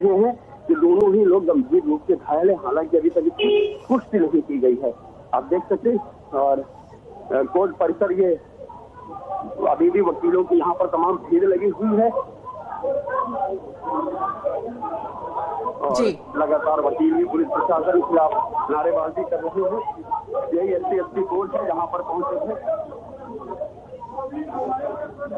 हैं कि दोनों ही लोग गंभीर रूप से घायल है। हालांकि अभी तक इसकी पुष्टि नहीं की गई है। आप देख सकते हैं और कोर्ट परिसर ये अभी भी वकीलों की यहाँ पर तमाम भीड़ लगी हुई है और लगातार वकील भी पुलिस प्रशासन के खिलाफ नारेबाजी कर रहे हैं। यही SC कोर्ट है जहाँ पर पहुंचे थे।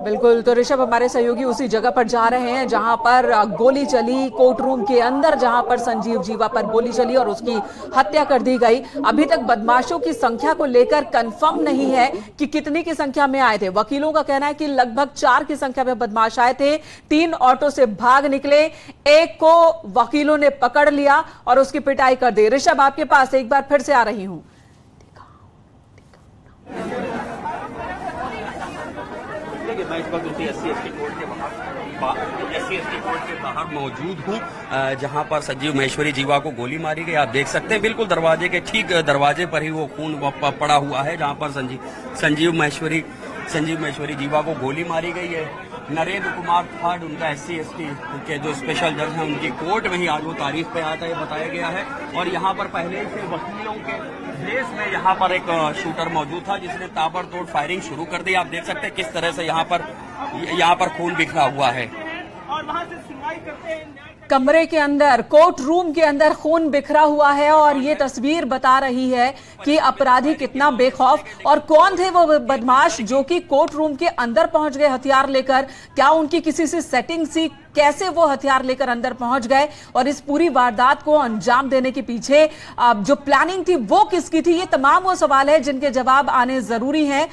बिल्कुल, तो ऋषभ हमारे सहयोगी उसी जगह पर जा रहे हैं जहां पर गोली चली, कोर्ट रूम के अंदर जहां पर संजीव जीवा पर गोली चली और उसकी हत्या कर दी गई। अभी तक बदमाशों की संख्या को लेकर कंफर्म नहीं है कि कितनी की संख्या में आए थे। वकीलों का कहना है कि लगभग 4 की संख्या में बदमाश आए थे। 3 ऑटो से भाग निकले, एक को वकीलों ने पकड़ लिया और उसकी पिटाई कर दी। ऋषभ आपके पास एक बार फिर से आ रही हूं। मैं इस वक्त SC कोर्ट के बाहर मौजूद हूँ जहां पर संजीव महेश्वरी जीवा को गोली मारी गई। आप देख सकते हैं बिल्कुल दरवाजे के ठीक दरवाजे पर ही वो खून पड़ा हुआ है जहां पर संजीव महेश्वरी जीवा को गोली मारी गई है। नरेंद्र कुमार थर्ड उनका SC के जो स्पेशल जज हैं उनकी कोर्ट में ही आज वो तारीख पे आया था, ये बताया गया है। और यहाँ पर पहले से वकीलों के भेस में यहाँ पर एक शूटर मौजूद था जिसने ताबड़तोड़ फायरिंग शुरू कर दी। आप देख सकते हैं किस तरह से यहाँ पर खून बिखरा हुआ है और वहां से सुनवाई करते हैं। कमरे के अंदर, कोर्ट रूम के अंदर खून बिखरा हुआ है और ये तस्वीर बता रही है कि अपराधी कितना बेखौफ और कौन थे वो बदमाश जो कि कोर्ट रूम के अंदर पहुंच गए हथियार लेकर। क्या उनकी किसी से सेटिंग सी, कैसे वो हथियार लेकर अंदर पहुंच गए और इस पूरी वारदात को अंजाम देने के पीछे जो प्लानिंग थी वो किसकी थी, ये तमाम वो सवाल है जिनके जवाब आने जरूरी हैं।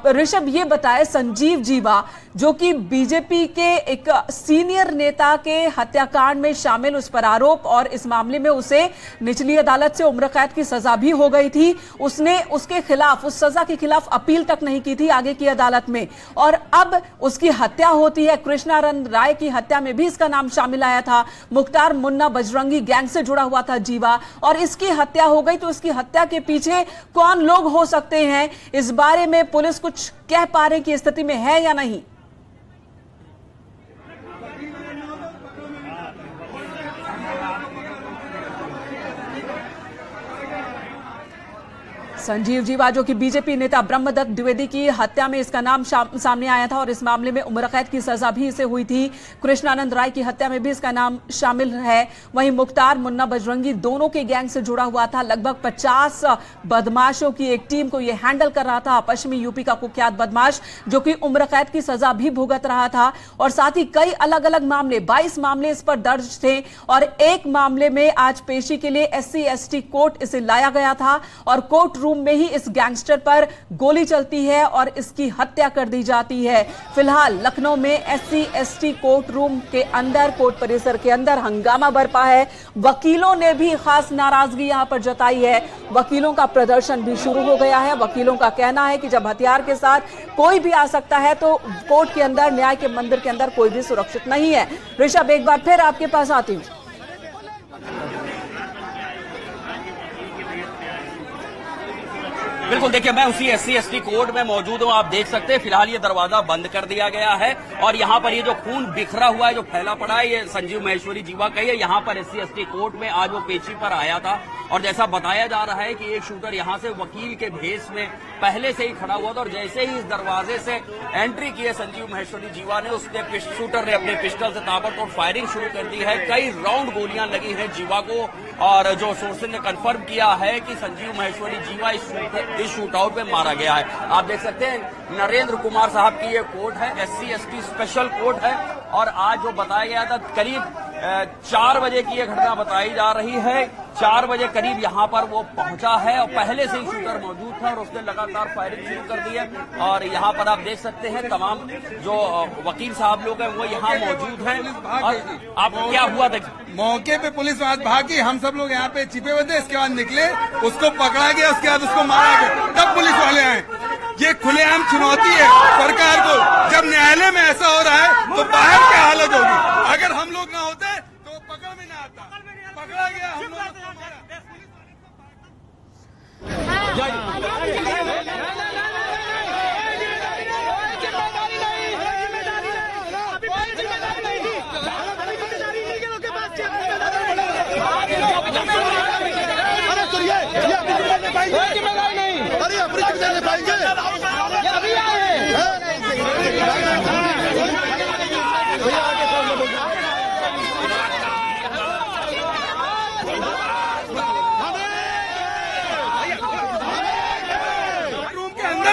ऋषभ ये बताए, संजीव जीवा जो कि बीजेपी के एक सीनियर नेता के हत्याकांड में शामिल, उस पर आरोप और इस मामले में उसे निचली अदालत से उम्र कैद की सजा भी हो गई थी। उसने उसके खिलाफ, उस सजा के खिलाफ अपील तक नहीं की थी आगे की अदालत में और अब उसकी हत्या होती है। कृष्णानंद राय की हत्या में भी इसका नाम शामिल आया था। मुख्तार मुन्ना बजरंगी गैंग से जुड़ा हुआ था जीवा और इसकी हत्या हो गई। तो इसकी हत्या के पीछे कौन लोग हो सकते हैं, इस बारे में पुलिस कुछ कह पा रही की स्थिति में है या नहीं? संजीव जीवा जो कि बीजेपी नेता ब्रह्मदत्त द्विवेदी की हत्या में इसका नाम सामने आया था और इस मामले में उम्र कैद की सजा भी इसे हुई थी। कृष्णानंद राय की हत्या में भी इसका नाम शामिल है। वहीं मुख्तार मुन्ना बजरंगी दोनों के गैंग से जुड़ा हुआ था। लगभग 50 बदमाशों की एक टीम को यह हैंडल कर रहा था। पश्चिमी यूपी का कुख्यात बदमाश जो कि उम्र कैद की सजा भी भुगत रहा था और साथ ही कई अलग अलग मामले, 22 मामले इस पर दर्ज थे और एक मामले में आज पेशी के लिए SC कोर्ट इसे लाया गया था और कोर्ट रूम में ही इस गैंगस्टर पर गोली चलती है और इसकी हत्या कर दी जाती है। फिलहाल लखनऊ में SC कोर्ट रूम के अंदर, कोर्ट परिसर के अंदर हंगामा बरपा है। वकीलों ने भी खास नाराजगी यहां पर जताई है। वकीलों का प्रदर्शन भी शुरू हो गया है। वकीलों का कहना है कि जब हथियार के साथ कोई भी आ सकता है तो कोर्ट के अंदर, न्याय के मंदिर के अंदर कोई भी सुरक्षित नहीं है। ऋषभ एक बार फिर आपके पास आती हूं। बिल्कुल, देखिए मैं उसी SC कोर्ट में मौजूद हूँ। आप देख सकते हैं फिलहाल ये दरवाजा बंद कर दिया गया है और यहाँ पर ये जो खून बिखरा हुआ है, जो फैला पड़ा है, ये संजीव महेश्वरी जीवा का है। यहाँ पर SC कोर्ट में आज वो पेशी पर आया था और जैसा बताया जा रहा है कि एक शूटर यहाँ से वकील के भेस में पहले से ही खड़ा हुआ था और जैसे ही इस दरवाजे से एंट्री की है संजीव महेश्वरी जीवा ने, उसने शूटर ने अपने पिस्टल से ताबड़तोड़ फायरिंग शुरू कर दी है। कई राउंड गोलियां लगी हैं जीवा को और जो सोर्सेज ने कंफर्म किया है कि संजीव महेश्वरी जीवा इस शूटआउट में मारा गया है। आप देख सकते हैं नरेंद्र कुमार साहब की ये कोर्ट है, SC स्पेशल कोर्ट है और आज जो बताया गया था करीब 4 बजे की ये घटना बताई जा रही है। 4 बजे करीब यहाँ पर वो पहुंचा है और पहले से ही शूटर मौजूद था और उसने लगातार फायरिंग शुरू कर दी है और यहाँ पर आप देख सकते हैं तमाम जो वकील साहब लोग हैं वो यहाँ मौजूद हैं। और आप क्या हुआ था मौके पे? पुलिस आज भागी, हम सब लोग यहाँ पे छिपे हुए थे, इसके बाद निकले, उसको पकड़ा गया, उसके बाद उसको मारा गया, तब पुलिस वाले आए। ये खुलेआम चुनौती है सरकार को। जब न्यायालय में ऐसा हो रहा है तो बाहर क्या हालत होगी? अगर हम लोग ना होते तो पकड़ में ना आता। पकड़ा गया, हम लोग जिम्मेदारी नहीं थी।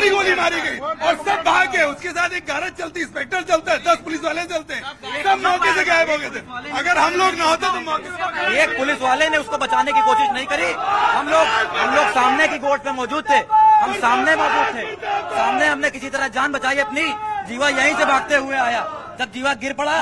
सारी गोली मारी गई और सब भाग गए। उसके साथ एक गारज चलती, इंस्पेक्टर चलता है, 10 पुलिस वाले चलते हैं, सब मौके से गायब हो गए थे। अगर हम लोग न होते तो मौके से एक पुलिस वाले ने उसको बचाने की कोशिश नहीं करी। हम लोग सामने की गोट पे मौजूद थे, हम सामने मौजूद थे, सामने हमने किसी तरह जान बचाई अपनी। जीवा यहीं से भागते हुए आया, जब जीवा गिर पड़ा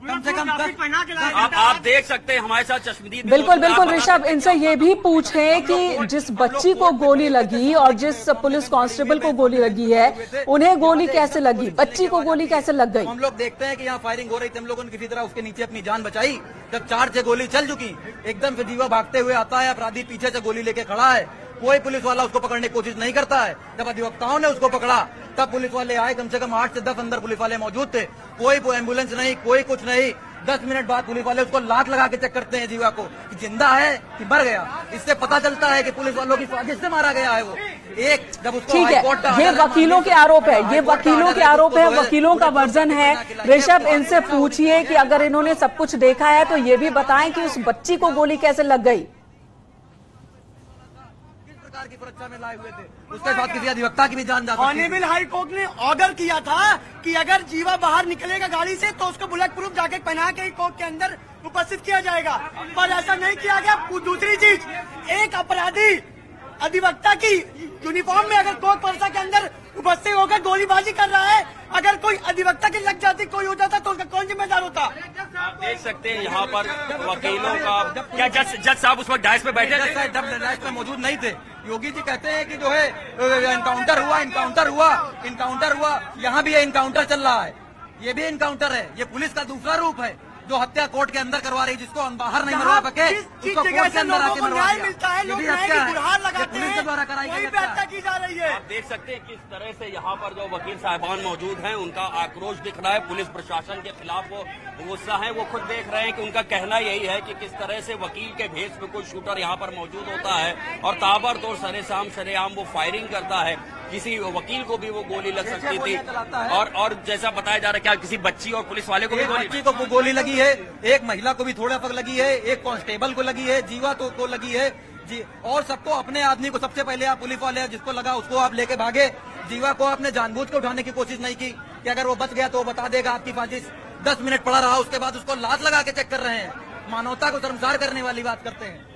कम से कम आप देख सकते हैं हमारे साथ चश्मदीद। बिल्कुल बिल्कुल ऋषभ, इनसे ये भी पूछें कि जिस बच्ची को गोली लगी और जिस पुलिस कांस्टेबल को गोली लगी है, उन्हें गोली कैसे लगी, बच्ची को गोली कैसे लग गई? हम लोग देखते हैं कि यहाँ फायरिंग हो रही थी, हम लोगों ने किसी तरह उसके नीचे अपनी जान बचाई। जब 4 से गोली चल चुकी, एकदम से जीवा भागते हुए आता है, अपराधी पीछे से गोली लेके खड़ा है, कोई पुलिस वाला उसको पकड़ने की कोशिश नहीं करता है। जब अधिवक्ताओं ने उसको पकड़ा तब पुलिस वाले आए, कम से कम 8 से 10 अंदर पुलिस वाले मौजूद थे, कोई एम्बुलेंस नहीं, कोई कुछ नहीं। 10 मिनट बाद पुलिस वाले उसको लात लगा के चेक करते हैं जीवा को कि जिंदा है कि मर गया। इससे पता चलता है कि पुलिस वालों की साजिश से मारा गया है वो। एक जब उसको ठीक है, ये वकीलों के आरोप है, ये वकीलों के आरोप है, वकीलों का वर्जन है। ऋषभ, इनसे पूछिए कि अगर इन्होंने सब कुछ देखा है तो ये भी बताएं कि उस बच्ची को गोली कैसे लग गई। की सुरक्षा में लाए हुए थे, उसके साथ किसी अधिवक्ता की भी जान जा सकती है। ऑनरेबल हाई कोर्ट ने ऑर्डर किया था कि अगर जीवा बाहर निकलेगा गाड़ी से तो उसको बुलेट प्रूफ जैकेट पहना के कोर्ट के अंदर उपस्थित किया जाएगा, पर ऐसा नहीं किया गया। दूसरी चीज, एक अपराधी अधिवक्ता की यूनिफॉर्म में अगर कोर्ट परिसर के अंदर उपस्थित होकर गोलीबाजी कर रहा है, अगर कोई अधिवक्ता की लग जाती, कोई हो जाता तो उसका कौन जिम्मेदार होता? आप देख सकते हैं यहाँ पर वकीलों का क्या जज साहब उस वक्त डायस पे बैठे थे, जब डायस पे मौजूद नहीं थे। योगी जी कहते हैं कि जो है इनकाउंटर हुआ, यहाँ भी ये इनकाउंटर चल रहा है, ये भी इनकाउंटर है, ये पुलिस का दूसरा रूप है जो हत्या कोर्ट के अंदर करवा रही, जिसको हम बाहर नहीं मरवा सके, उसको कोर्ट के अंदर आके मरवा दिया। मिलता है, लोग पुलिस के द्वारा कराई गई हत्या की जा रही है। आप देख सकते हैं किस तरह से यहाँ पर जो वकील साहिबान मौजूद हैं उनका आक्रोश दिख रहा है, पुलिस प्रशासन के खिलाफ वो गुस्सा है। वो खुद देख रहे हैं कि उनका कहना यही है कि किस तरह से वकील के भेष में कोई शूटर यहाँ पर मौजूद होता है और ताबड़तोड़ सरेआम वो फायरिंग करता है। किसी वकील को भी वो गोली लग सकती थी और जैसा बताया जा रहा है क्या किसी बच्ची और पुलिस वाले को भी गोली लगी है, एक महिला को भी थोड़ा फर्क लगी है, एक कांस्टेबल को लगी है, जीवा को लगी है जी, और सबको अपने आदमी को सबसे पहले आप पुलिस वाले जिसको लगा उसको आप लेके भागे। जीवा को आपने जानबूझ के उठाने की कोशिश नहीं की कि अगर वो बच गया तो वो बता देगा आपकी साजिश। 10 मिनट पड़ा रहा, उसके बाद उसको लात लगा के चेक कर रहे हैं, मानवता को शर्मसार करने वाली बात करते हैं।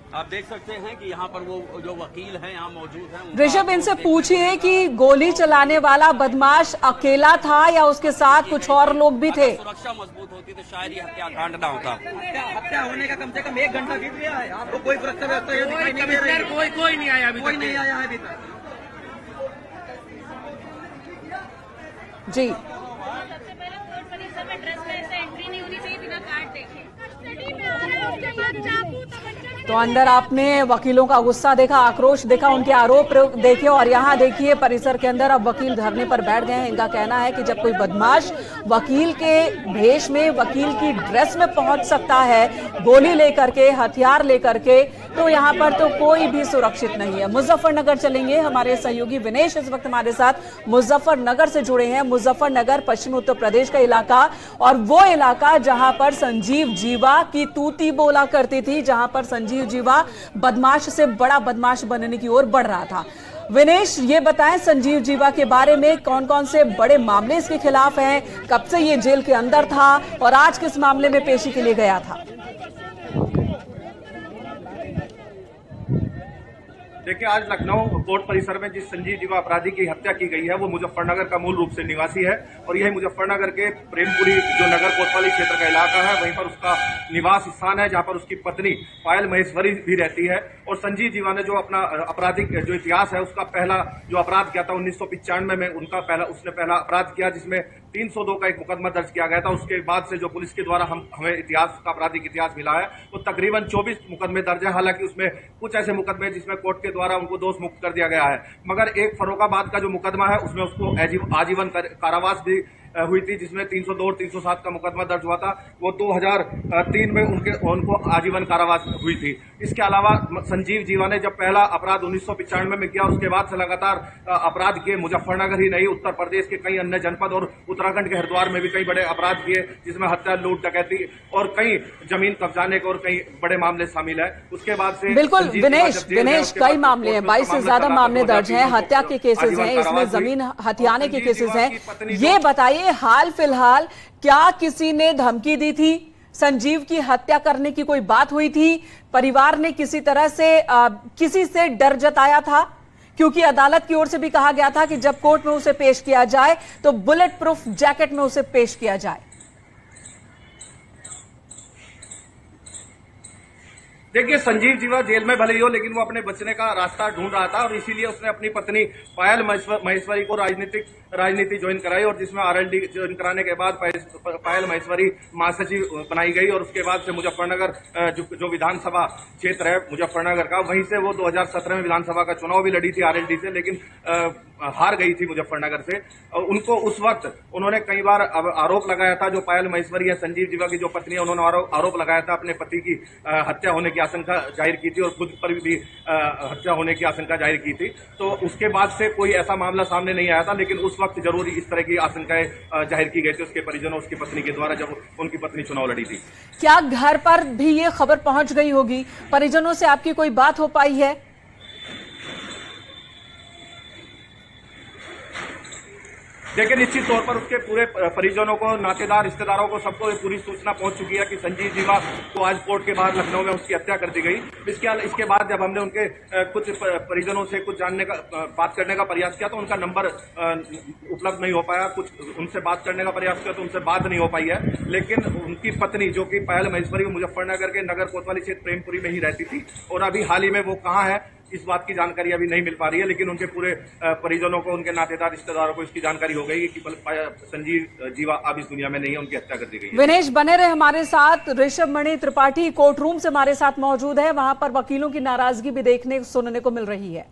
आप देख सकते हैं कि यहाँ पर वो जो वकील हैं यहाँ मौजूद हैं। ऋषभ, इनसे पूछिए कि गोली चलाने वाला बदमाश अकेला था या उसके साथ कुछ और लोग भी थे? सुरक्षा मजबूत होती तो शायद ये हत्याकांड ना होता। हत्या होने का कम से कम 1 घंटा बीत गया है, आपको कोई सुरक्षा व्यवस्था दिखाई नहीं दे रही है? कोई नहीं आया अभी, कोई नहीं आया है अभी तक जी। सबसे पहले कोर्ट परिसर में ड्रेस में ऐसे एंट्री नहीं होनी चाहिए बिना कार्ड देखे। तो अंदर आपने वकीलों का गुस्सा देखा, आक्रोश देखा, उनके आरोप देखे और यहाँ देखिए परिसर के अंदर अब वकील धरने पर बैठ गए हैं। इनका कहना है कि जब कोई बदमाश वकील के भेष में, वकील की ड्रेस में पहुंच सकता है गोली लेकर के, हथियार लेकर के, तो यहाँ पर तो कोई भी सुरक्षित नहीं है। मुजफ्फरनगर चलेंगे, हमारे सहयोगी विनेश इस वक्त हमारे साथ मुजफ्फरनगर से जुड़े हैं। मुजफ्फरनगर पश्चिम उत्तर प्रदेश का इलाका और वो इलाका जहां पर संजीव जीवा की तूती बोला करती थी, जहां पर संजीव जीवा बदमाश से बड़ा बदमाश बनने की ओर बढ़ रहा था। विनेश, ये बताएं संजीव जीवा के बारे में, कौन कौन से बड़े मामले इसके खिलाफ हैं, कब से ये जेल के अंदर था और आज किस मामले में पेशी के लिए गया था? देखिए, आज लखनऊ कोर्ट परिसर में जिस संजीव जीवा अपराधी की हत्या की गई है वो मुजफ्फरनगर का मूल रूप से निवासी है और यही मुजफ्फरनगर के प्रेमपुरी जो नगर कोतवाली क्षेत्र का इलाका है वहीं पर उसका निवास स्थान है, जहां पर उसकी पत्नी पायल महेश्वरी भी रहती है। और संजीव जीवा ने जो अपना आपराधिक जो इतिहास है उसका पहला जो अपराध किया था 1995 में उसने पहला अपराध किया जिसमें 302 का एक मुकदमा दर्ज किया गया था। उसके बाद से जो पुलिस के द्वारा हमें इतिहास का आपराधिक इतिहास मिला है वो तकरीबन 24 मुकदमे दर्ज है। हालांकि उसमें कुछ ऐसे मुकदमे जिसमें कोर्ट के द्वारा उनको दोष मुक्त कर दिया गया है, मगर एक फर्रुखाबाद का जो मुकदमा है उसमें उसको आजीवन कारावास भी हुई थी, जिसमें 302 और 307 का मुकदमा दर्ज हुआ था। वो 2003 में उनको आजीवन कारावास हुई थी। इसके अलावा संजीव जीवा ने जब पहला अपराध 1995 में किया, उसके बाद से लगातार अपराध किए। मुजफ्फरनगर ही नहीं, उत्तर प्रदेश के कई अन्य जनपद और उत्तराखंड के हरिद्वार में भी कई बड़े अपराध किए, जिसमें हत्या, लूट, डकैती और कई जमीन कब्जाने के और कई बड़े मामले शामिल है। उसके बाद से बिल्कुल विनेश कई मामले हैं, 22 से ज्यादा मामले दर्ज हैं, हत्या के केसेस हैं, इसमें जमीन हथियाने के केसेस हैं। ये बताइए हाल फिलहाल क्या किसी ने धमकी दी थी? संजीव की हत्या करने की कोई बात हुई थी? परिवार ने किसी तरह से किसी से डर जताया था? क्योंकि अदालत की ओर से भी कहा गया था कि जब कोर्ट में उसे पेश किया जाए तो बुलेट प्रूफ जैकेट में उसे पेश किया जाए। देखिए, संजीव जीवा जेल में भले ही हो, लेकिन वो अपने बचने का रास्ता ढूंढ रहा था और इसीलिए उसने अपनी पत्नी पायल महेश्वरी को राजनीति ज्वाइन कराई, और जिसमें आरएलडी ज्वाइन कराने के बाद पायल महेश्वरी महासचिव बनाई गई। और उसके बाद से मुजफ्फरनगर जो विधानसभा क्षेत्र है मुजफ्फरनगर का, वहीं से वो 2017 में विधानसभा का चुनाव भी लड़ी थी आरएलडी से, लेकिन हार गई थी मुजफ्फरनगर से। उनको उस वक्त उन्होंने कई बार आरोप लगाया था, जो पायल महेश्वरी है संजीव जीवा की जो पत्नी है, उन्होंने आरोप लगाया था अपने पति की हत्या होने की आशंका जाहिर की थी और खुद पर भी हत्या होने की आशंका जाहिर की थी। तो उसके बाद से कोई ऐसा मामला सामने नहीं आया था, लेकिन उस वक्त जरूर इस तरह की आशंकाएं जाहिर की गई थी उसके परिजनों, उसकी पत्नी के द्वारा, जब उनकी पत्नी चुनाव लड़ी थी। क्या घर पर भी ये खबर पहुंच गई होगी? परिजनों से आपकी कोई बात हो पाई है? देखिए, निश्चित तौर पर उसके पूरे परिजनों को, नातेदार, रिश्तेदारों को, सबको पूरी सूचना पहुंच चुकी है कि संजीव जीवा को आज कोर्ट के बाहर लखनऊ में उसकी हत्या कर दी गई। इसके बाद जब हमने उनके कुछ परिजनों से कुछ जानने का, बात करने का प्रयास किया तो उनका नंबर उपलब्ध नहीं हो पाया। कुछ उनसे बात करने का प्रयास किया तो उनसे बात नहीं हो पाई है। लेकिन उनकी पत्नी, जो कि पायल महेश्वरी, मुजफ्फरनगर के नगर कोतवाली क्षेत्र प्रेमपुरी में ही रहती थी, और अभी हाल ही में वो कहाँ है इस बात की जानकारी अभी नहीं मिल पा रही है। लेकिन उनके पूरे परिजनों को, उनके नातेदार, रिश्तेदारों को इसकी जानकारी हो गई कि संजीव जीवा अब इस दुनिया में नहीं है, उनकी हत्या कर दी गई है। विनेश बने रहे हमारे साथ। ऋषभ मणि त्रिपाठी कोर्ट रूम से हमारे साथ मौजूद है, वहां पर वकीलों की नाराजगी भी देखने सुनने को मिल रही है।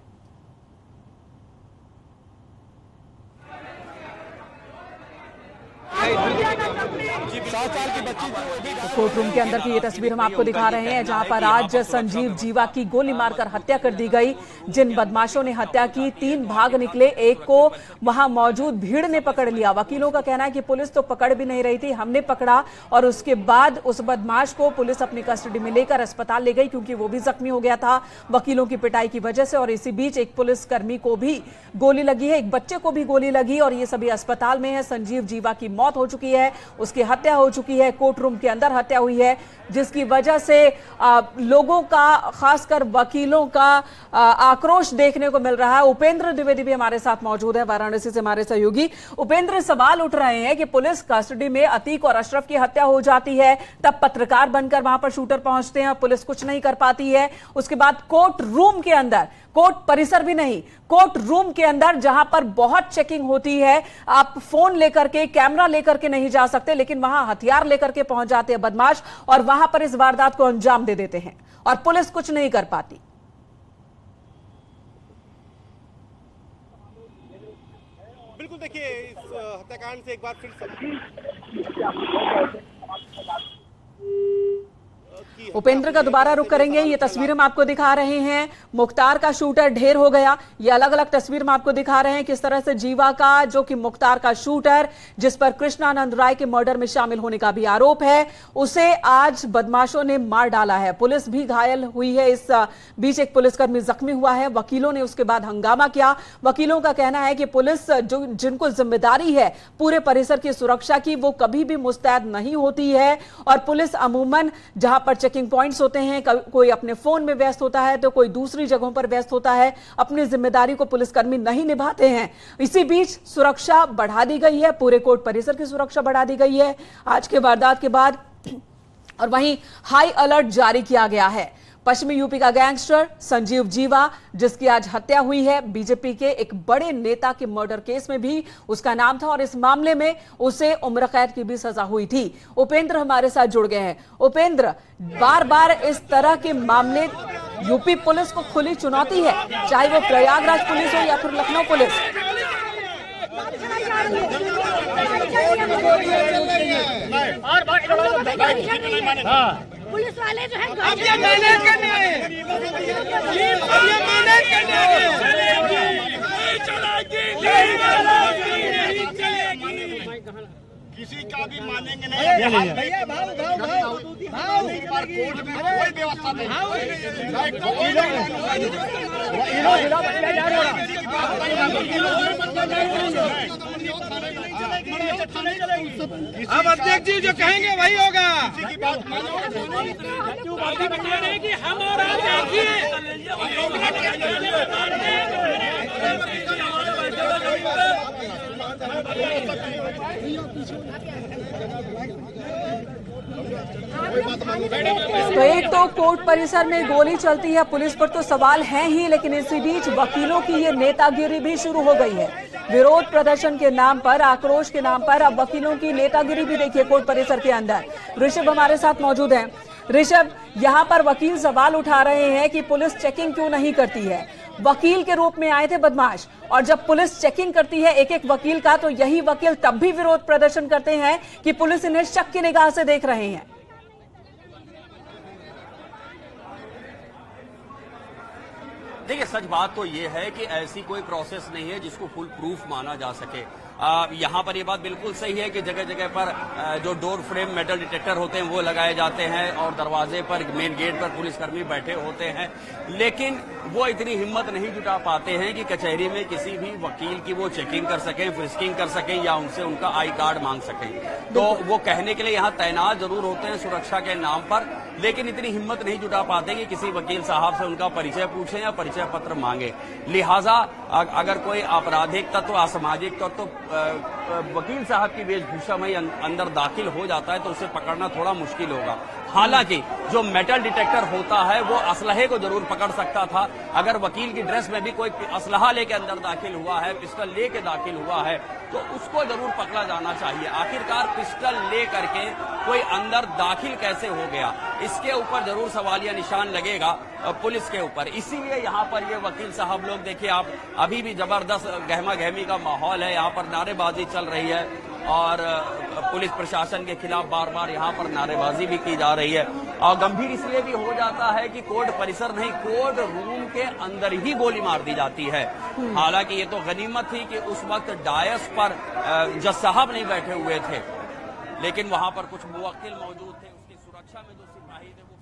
कोर्ट रूम के अंदर की ये तस्वीर हम आपको दिखा रहे हैं, जहां पर आज संजीव जीवा की गोली मारकर हत्या कर दी गई। जिन बदमाशों ने हत्या की, 3 भाग निकले, एक को वहां मौजूद भीड़ ने पकड़ लिया। वकीलों का कहना है कि पुलिस तो पकड़ भी नहीं रही थी, हमने पकड़ा और उसके बाद उस बदमाश को पुलिस अपनी कस्टडी में लेकर अस्पताल ले गई, क्योंकि वो भी जख्मी हो गया था वकीलों की पिटाई की वजह से। और इसी बीच एक पुलिसकर्मी को भी गोली लगी है, एक बच्चे को भी गोली लगी, और ये सभी अस्पताल में है। संजीव जीवा की मौत हो चुकी है, उसकी हत्या हो चुकी है, कोर्ट रूम के अंदर हत्या हुई है, जिसकी वजह से लोगों का, खासकर वकीलों का आक्रोश देखने को मिल रहा है। उपेंद्र द्विवेदी भी हमारे साथ मौजूद है, वाराणसी से हमारे सहयोगी। उपेंद्र, सवाल उठ रहे हैं कि पुलिस कस्टडी में अतीक और अशरफ की हत्या हो जाती है, तब पत्रकार बनकर वहां पर शूटर पहुंचते हैं, पुलिस कुछ नहीं कर पाती है। उसके बाद कोर्ट रूम के अंदर, कोर्ट परिसर भी नहीं, कोर्ट रूम के अंदर जहां पर बहुत चेकिंग होती है, आप फोन लेकर के, कैमरा लेकर के नहीं जा सकते, लेकिन वहां हथियार लेकर के पहुंच जाते हैं बदमाश और वहां पर इस वारदात को अंजाम दे देते हैं और पुलिस कुछ नहीं कर पाती। बिल्कुल, देखिए इस हत्याकांड से एक बार फिर उपेंद्र का दोबारा रुख करेंगे। ये तस्वीर हम आपको दिखा रहे हैं, मुख्तार का शूटर ढेर हो गया। ये अलग अलग तस्वीर हम आपको दिखा रहे हैं किस तरह से जीवा का, जो कि मुख्तार का शूटर, जिस पर कृष्णानंद राय के मर्डर में शामिल होने का भी आरोप है, उसे आज बदमाशों ने मार डाला है। पुलिस भी घायल हुई है, इस बीच एक पुलिसकर्मी जख्मी हुआ है। वकीलों ने उसके बाद हंगामा किया। वकीलों का कहना है कि पुलिस जिनको जिम्मेदारी है पूरे परिसर की सुरक्षा की, वो कभी भी मुस्तैद नहीं होती है। और पुलिस अमूमन जहां पर चेकिंग पॉइंट्स होते हैं, कोई अपने फोन में व्यस्त होता है तो कोई दूसरी जगहों पर व्यस्त होता है, अपनी जिम्मेदारी को पुलिसकर्मी नहीं निभाते हैं। इसी बीच सुरक्षा बढ़ा दी गई है, पूरे कोर्ट परिसर की सुरक्षा बढ़ा दी गई है आज के वारदात के बाद। और वहीं हाई अलर्ट जारी किया गया है। पश्चिमी यूपी का गैंगस्टर संजीव जीवा, जिसकी आज हत्या हुई है, बीजेपी के एक बड़े नेता के मर्डर केस में भी उसका नाम था और इस मामले में उसे उम्र कैद की भी सजा हुई थी। उपेंद्र हमारे साथ जुड़ गए हैं। उपेंद्र, बार बार इस तरह के मामले यूपी पुलिस को खुली चुनौती है, चाहे वो प्रयागराज पुलिस हो या फिर लखनऊ पुलिस। पुलिस वाले जो है किसी का भी मानेंगे नहीं भैया। भाव कोर्ट में कोई व्यवस्था नहीं। अब अध्यक्ष जी जो कहेंगे वही होगा। कि हम और आप तो एक तो कोर्ट परिसर में गोली चलती है, पुलिस पर तो सवाल है ही, लेकिन इसी बीच वकीलों की ये नेतागिरी भी शुरू हो गई है। विरोध प्रदर्शन के नाम पर, आक्रोश के नाम पर अब वकीलों की नेतागिरी भी देखिए कोर्ट परिसर के अंदर। ऋषभ हमारे साथ मौजूद हैं। ऋषभ, यहाँ पर वकील सवाल उठा रहे हैं कि पुलिस चेकिंग क्यों नहीं करती है। वकील के रूप में आए थे बदमाश, और जब पुलिस चेकिंग करती है एक एक वकील का, तो यही वकील तब भी विरोध प्रदर्शन करते हैं कि पुलिस इन्हें शक की निगाह से देख रहे हैं। देखिए, सच बात तो ये है कि ऐसी कोई प्रोसेस नहीं है जिसको फुल प्रूफ माना जा सके। यहाँ पर ये बात बिल्कुल सही है कि जगह जगह पर जो डोर फ्रेम मेटल डिटेक्टर होते हैं वो लगाए जाते हैं और दरवाजे पर, मेन गेट पर पुलिसकर्मी बैठे होते हैं, लेकिन वो इतनी हिम्मत नहीं जुटा पाते हैं कि कचहरी में किसी भी वकील की वो चेकिंग कर सकें, फ्रिस्किंग कर सकें या उनसे उनका आई कार्ड मांग सकें। तो वो कहने के लिए यहाँ तैनात जरूर होते हैं सुरक्षा के नाम पर, लेकिन इतनी हिम्मत नहीं जुटा पाते कि किसी वकील साहब से उनका परिचय पूछें या परिचय पत्र मांगे। लिहाजा अगर कोई आपराधिक तत्व, असामाजिक तत्व वकील साहब की वेशभूषा में अंदर दाखिल हो जाता है तो उसे पकड़ना थोड़ा मुश्किल होगा। हालांकि जो मेटल डिटेक्टर होता है वो असलहे को जरूर पकड़ सकता था। अगर वकील की ड्रेस में भी कोई असलहा लेके अंदर दाखिल हुआ है, पिस्टल लेके दाखिल हुआ है, तो उसको जरूर पकड़ा जाना चाहिए। आखिरकार पिस्टल ले करके कोई अंदर दाखिल कैसे हो गया, इसके ऊपर जरूर सवालिया निशान लगेगा पुलिस के ऊपर। इसीलिए यहाँ पर ये वकील साहब लोग, देखिए आप, अभी भी जबरदस्त गहमा गहमी का माहौल है, यहाँ पर नारेबाजी चल रही है और पुलिस प्रशासन के खिलाफ बार बार यहाँ पर नारेबाजी भी की जा रही है। और गंभीर इसलिए भी हो जाता है कि कोर्ट परिसर नहीं, कोर्ट रूम के अंदर ही गोली मार दी जाती है। हालांकि ये तो गनीमत थी कि उस वक्त डायस पर जज साहब नहीं बैठे हुए थे, लेकिन वहां पर कुछ मुवक्किल मौजूद थे। उसकी सुरक्षा में जो सिपाही थे वो,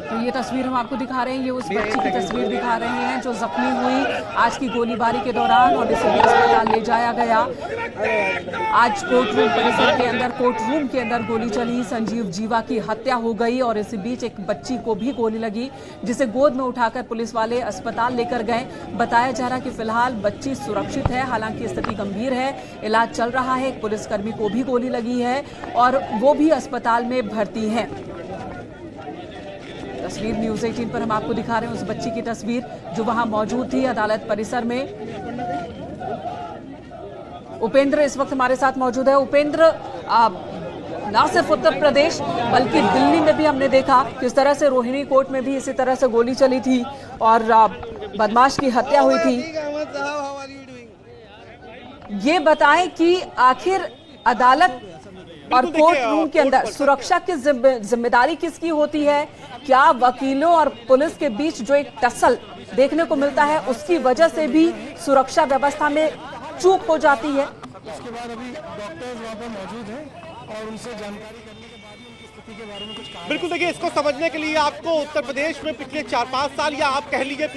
तो ये तस्वीर हम आपको दिखा रहे हैं, ये उस बच्ची की तस्वीर दिखा रहे हैं जो जख्मी हुई आज की गोलीबारी के दौरान और इसे भी अस्पताल ले जाया गया। आज कोर्ट रूम परिसर के अंदर, कोर्ट रूम के अंदर गोली चली, संजीव जीवा की हत्या हो गई और इसी बीच एक बच्ची को भी गोली लगी जिसे गोद में उठाकर पुलिस वाले अस्पताल लेकर गए। बताया जा रहा कि फिलहाल बच्ची सुरक्षित है, हालांकि स्थिति गंभीर है, इलाज चल रहा है। एक पुलिसकर्मी को भी गोली लगी है और वो भी अस्पताल में भर्ती है। तस्वीर न्यूज़ 18 पर हम आपको दिखा रहे हैं उस बच्ची की तस्वीर जो वहां मौजूद थी अदालत परिसर में। उपेंद्र इस वक्त हमारे साथ मौजूद है। उपेंद्र, ना सिर्फ उत्तर प्रदेश बल्कि दिल्ली में भी हमने देखा किस तरह से रोहिणी कोर्ट में भी इसी तरह से गोली चली थी और बदमाश की हत्या हुई थी। ये बताएं कि आखिर अदालत और कोर्ट रूम के अंदर सुरक्षा की जिम्मेदारी किसकी होती है? क्या वकीलों और पुलिस के बीच जो एक टसल देखने को मिलता है उसकी वजह से भी सुरक्षा व्यवस्था में चूक हो जाती है? उसके बाद अभी डॉक्टर्स वहाँ पर मौजूद हैं और उनसे जानकारी करने के बाद ही उनकी स्थिति के बारे में कुछ कहा। बिल्कुल, देखिए, इसको समझने के लिए आपको उत्तर प्रदेश में पिछले 4-5 साल या आप कह लीजिए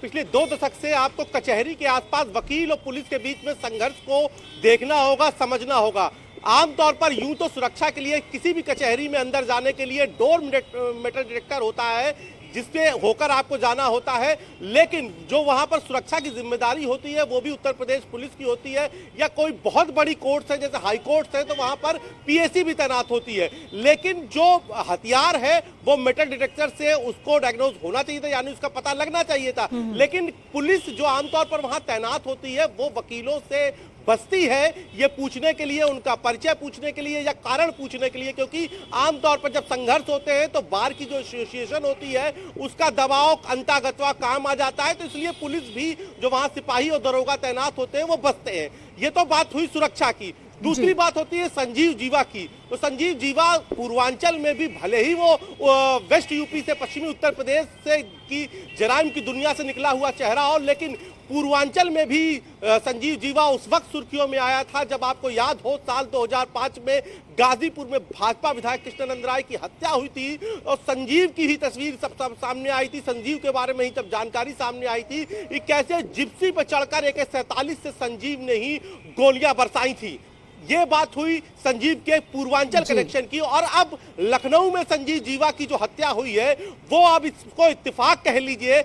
पिछले 2 दशक से आपको कचहरी के आसपास वकील और पुलिस के बीच में संघर्ष को देखना होगा, समझना होगा। आमतौर पर यूं तो सुरक्षा के लिए किसी भी कचहरी में अंदर जाने के लिए डोर मेटल डिटेक्टर होता है जिसपे होकर आपको जाना होता है, लेकिन जो वहां पर सुरक्षा की जिम्मेदारी होती है वो भी उत्तर प्रदेश पुलिस की होती है। या कोई बहुत बड़ी कोर्ट्स है जैसे हाई कोर्ट्स है तो वहां पर पीएसी भी तैनात होती है, लेकिन जो हथियार है वो मेटल डिटेक्टर से उसको डायग्नोज होना चाहिए था, यानी उसका पता लगना चाहिए था। लेकिन पुलिस जो आमतौर पर वहां तैनात होती है वो वकीलों से बस्ती है ये पूछने के लिए, उनका परिचय पूछने के लिए या कारण पूछने के लिए, क्योंकि आमतौर पर जब संघर्ष होते हैं तो बार की जो एसोसिएशन होती है उसका दबाव अंतर्गतवा काम आ जाता है, तो इसलिए पुलिस भी जो वहां सिपाही और दरोगा तैनात होते हैं वो बसते हैं। ये तो बात हुई सुरक्षा की। दूसरी बात होती है संजीव जीवा की। तो संजीव जीवा पूर्वांचल में भी भले ही वो वेस्ट यूपी से, पश्चिमी उत्तर प्रदेश से की जराइम की दुनिया से निकला हुआ चेहरा हो, लेकिन पूर्वांचल में भी संजीव जीवा उस वक्त सुर्खियों में आया था जब आपको याद हो साल 2005 में गाजीपुर में भाजपा विधायक कृष्णानंद राय की हत्या हुई थी और संजीव की ही तस्वीर सब सामने आई थी। संजीव के बारे में ही जब जानकारी सामने आई थी कि कैसे जिप्सी पर चढ़कर AK-47 से संजीव ने ही गोलियां बरसाई थी। ये बात हुई संजीव के पूर्वांचल कनेक्शन की। और अब लखनऊ में संजीव जीवा की जो हत्या हुई है वो अब इसको इत्तेफाक कह लीजिए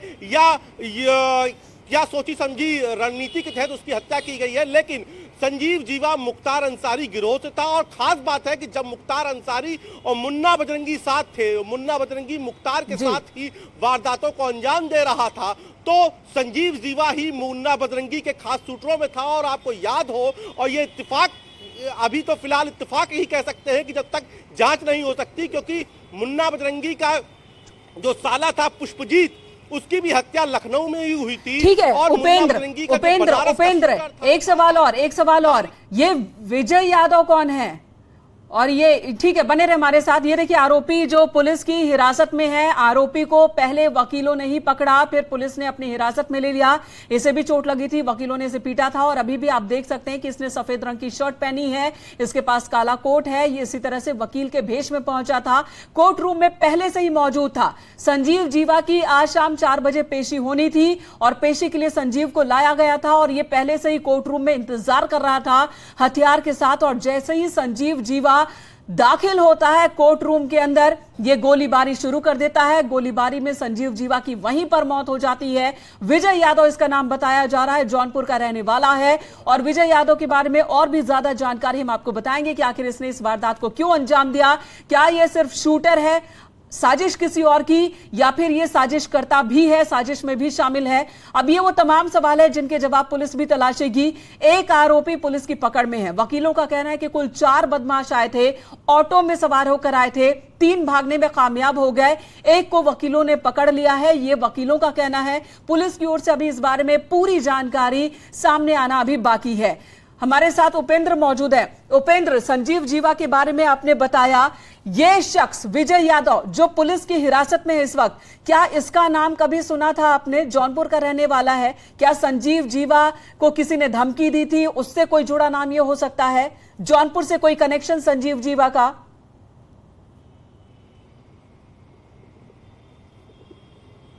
या सोची समझी रणनीति के तहत उसकी हत्या की गई है, लेकिन संजीव जीवा मुख्तार अंसारी गिरोह से था। और खास बात है कि जब मुख्तार अंसारी और मुन्ना बजरंगी साथ थे, मुन्ना बजरंगी मुख्तार के साथ ही वारदातों को अंजाम दे रहा था, तो संजीव जीवा ही मुन्ना बजरंगी के खास सूत्रों में था। और आपको याद हो, और ये इत्तेफाक अभी तो फिलहाल इत्तेफाक ही कह सकते हैं कि जब तक जांच नहीं हो सकती, क्योंकि मुन्ना बजरंगी का जो साला था पुष्पजीत, उसकी भी हत्या लखनऊ में ही हुई थी। ठीक है और उपेंद्र एक सवाल और ये विजय यादव कौन है? और ये ठीक है, बने रहे हमारे साथ। ये देखिए आरोपी जो पुलिस की हिरासत में है, आरोपी को पहले वकीलों ने ही पकड़ा, फिर पुलिस ने अपनी हिरासत में ले लिया। इसे भी चोट लगी थी, वकीलों ने इसे पीटा था और अभी भी आप देख सकते हैं कि इसने सफेद रंग की शर्ट पहनी है, इसके पास काला कोट है। ये इसी तरह से वकील के भेष में पहुंचा था, कोर्ट रूम में पहले से ही मौजूद था। संजीव जीवा की आज शाम 4 बजे पेशी होनी थी और पेशी के लिए संजीव को लाया गया था और ये पहले से ही कोर्ट रूम में इंतजार कर रहा था हथियार के साथ। और जैसे ही संजीव जीवा दाखिल होता है कोर्ट रूम के अंदर, ये गोलीबारी शुरू कर देता है। गोलीबारी में संजीव जीवा की वहीं पर मौत हो जाती है। विजय यादव इसका नाम बताया जा रहा है, जौनपुर का रहने वाला है। और विजय यादव के बारे में और भी ज्यादा जानकारी हम आपको बताएंगे कि आखिर इसने इस वारदात को क्यों अंजाम दिया। क्या यह सिर्फ शूटर है, साजिश किसी और की, या फिर ये साजिश करता भी है, साजिश में भी शामिल है? अब ये वो तमाम सवाल है जिनके जवाब पुलिस भी तलाशेगी। एक आरोपी पुलिस की पकड़ में है। वकीलों का कहना है कि कुल 4 बदमाश आए थे, ऑटो में सवार होकर आए थे, 3 भागने में कामयाब हो गए, एक को वकीलों ने पकड़ लिया है, ये वकीलों का कहना है। पुलिस की ओर से अभी इस बारे में पूरी जानकारी सामने आना अभी बाकी है। हमारे साथ उपेंद्र मौजूद है। उपेंद्र, संजीव जीवा के बारे में आपने बताया, ये शख्स विजय यादव जो पुलिस की हिरासत में है इस वक्त, क्या इसका नाम कभी सुना था आपने? जौनपुर का रहने वाला है। क्या संजीव जीवा को किसी ने धमकी दी थी, उससे कोई जुड़ा नाम ये हो सकता है? जौनपुर से कोई कनेक्शन संजीव जीवा का?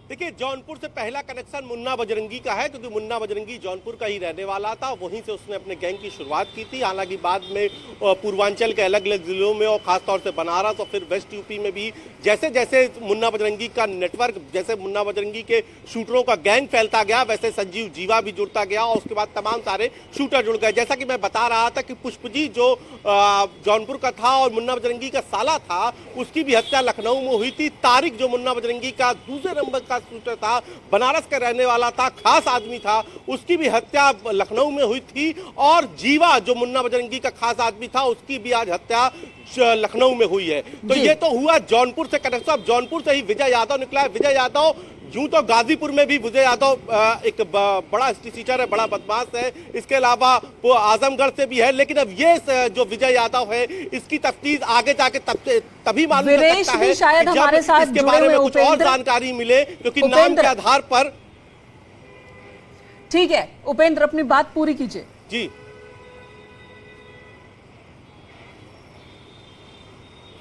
देखिए, जौनपुर से पहला कनेक्शन मुन्ना बजरंगी का है, क्योंकि मुन्ना बजरंगी जौनपुर का ही रहने वाला था। वहीं से उसने अपने गैंग की शुरुआत की थी। हालांकि बाद में पूर्वांचल के अलग अलग जिलों में और खासतौर से बनारस और फिर वेस्ट यूपी में भी जैसे जैसे मुन्ना बजरंगी का नेटवर्क, जैसे मुन्ना बजरंगी के शूटरों का गैंग फैलता गया, वैसे संजीव जीवा भी जुड़ता गया और उसके बाद तमाम सारे शूटर जुड़ गए। जैसा कि मैं बता रहा था कि पुष्पजीत जो जौनपुर का था और मुन्ना बजरंगी का साला था, उसकी भी हत्या लखनऊ में हुई थी। तारिक जो मुन्ना बजरंगी का दूसरे नंबर का शूटर था, बनारस का रहने वाला था, खास आदमी था, उसकी भी हत्या लखनऊ में हुई थी। और जीवा जो मुन्ना बजरंगी का खास आदमी था, उसकी भी आज हत्या लखनऊ में हुई है। तो ये तो हुआ जौनपुर से कनेक्शन। अब जौनपुर से ही विजय यादव निकला है। विजय यादव यूं तो गाजीपुर में भी विजय यादव एक बड़ा स्टीचर है, बड़ा बदमाश है, इसके अलावा वो आजमगढ़ से भी है। लेकिन अब ये जो विजय यादव है, इसकी तफ्तीश आगे जाके तभी मालूम चल सकता है शायद हमारे साथ इसके बारे में कुछ और जानकारी मिले, क्योंकि नाम के आधार पर। ठीक है उपेंद्र, अपनी बात पूरी कीजिए। जी,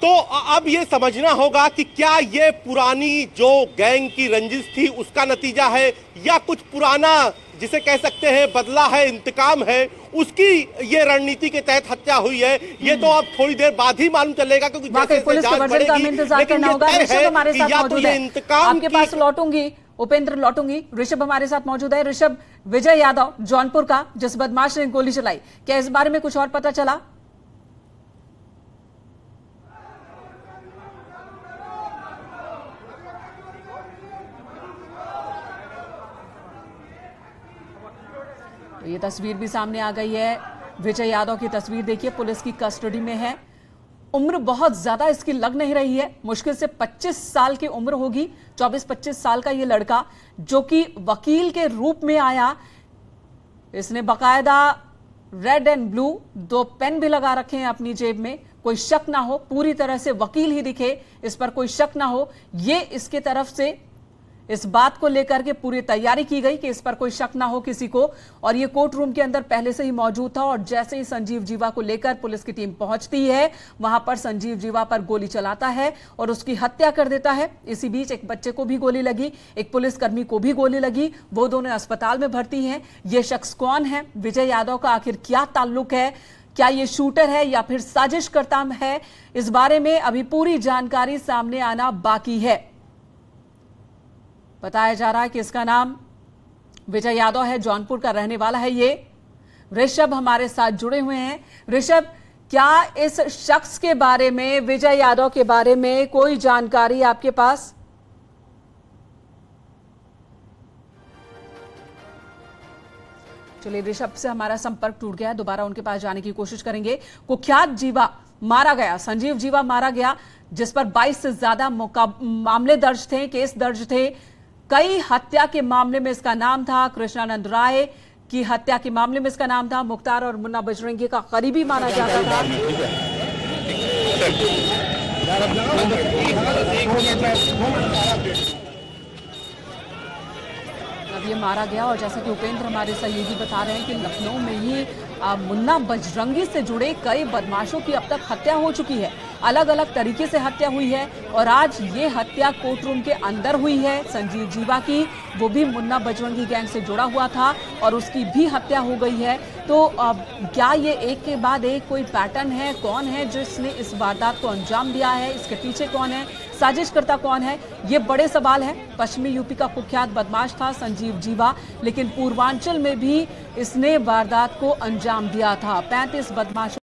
तो अब ये समझना होगा कि क्या ये पुरानी जो गैंग की रंजिश थी उसका नतीजा है, या कुछ पुराना जिसे कह सकते हैं बदला है, इंतकाम है, उसकी ये रणनीति के तहत हत्या हुई है। ये तो अब थोड़ी देर बाद ही मालूम चलेगा, क्योंकि जैसे पुलिस के वर्जन का हमें इंतजार करना होगा। ऋषभ हमारे साथ मौजूद है, आपके पास लौटूंगी। उपेंद्र लौटूंगी, ऋषभ हमारे साथ मौजूद है। ऋषभ, विजय यादव जौनपुर का जिस बदमाश ने गोली चलाई, क्या इस बारे में कुछ और पता चला? तो ये तस्वीर भी सामने आ गई है। विजय यादव की तस्वीर देखिए, पुलिस की कस्टडी में है। उम्र बहुत ज्यादा इसकी लग नहीं रही है, मुश्किल से 25 साल की उम्र होगी। 24-25 साल का ये लड़का जो कि वकील के रूप में आया, इसने बकायदा रेड एंड ब्लू 2 पेन भी लगा रखे हैं अपनी जेब में। कोई शक ना हो, पूरी तरह से वकील ही दिखे, इस पर कोई शक ना हो, ये इसके तरफ से इस बात को लेकर के पूरी तैयारी की गई कि इस पर कोई शक ना हो किसी को। और ये कोर्ट रूम के अंदर पहले से ही मौजूद था और जैसे ही संजीव जीवा को लेकर पुलिस की टीम पहुंचती है, वहां पर संजीव जीवा पर गोली चलाता है और उसकी हत्या कर देता है। इसी बीच एक बच्चे को भी गोली लगी, एक पुलिसकर्मी को भी गोली लगी, वो दोनों अस्पताल में भर्ती हैं। ये शख्स कौन है, विजय यादव का आखिर क्या ताल्लुक है, क्या ये शूटर है या फिर साजिशकर्ता है, इस बारे में अभी पूरी जानकारी सामने आना बाकी है। बताया जा रहा है कि इसका नाम विजय यादव है, जौनपुर का रहने वाला है ये। ऋषभ हमारे साथ जुड़े हुए हैं। ऋषभ, क्या इस शख्स के बारे में, विजय यादव के बारे में कोई जानकारी आपके पास? चलिए, ऋषभ से हमारा संपर्क टूट गया, दोबारा उनके पास जाने की कोशिश करेंगे। कुख्यात जीवा मारा गया, संजीव जीवा मारा गया, जिस पर 22 से ज्यादा मामले दर्ज थे, केस दर्ज थे। कई हत्या के मामले में इसका नाम था, कृष्णानंद राय की हत्या के मामले में इसका नाम था, मुख्तार और मुन्ना बजरंगी का करीबी माना जाता था। अब ये मारा गया और जैसा कि उपेंद्र हमारे सहयोगी बता रहे हैं कि लखनऊ में ही मुन्ना बजरंगी से जुड़े कई बदमाशों की अब तक हत्या हो चुकी है, अलग अलग तरीके से हत्या हुई है और आज ये हत्या कोर्ट रूम के अंदर हुई है संजीव जीवा की। वो भी मुन्ना बजरंगी गैंग से जुड़ा हुआ था और उसकी भी हत्या हो गई है। तो क्या ये एक के बाद एक कोई पैटर्न है? कौन है जिसने इस वारदात को अंजाम दिया है? इसके पीछे कौन है? साजिशकर्ता कौन है? ये बड़े सवाल है। पश्चिमी यूपी का कुख्यात बदमाश था संजीव जीवा, लेकिन पूर्वांचल में भी इसने वारदात को अंजाम दिया था। 35 बदमाशों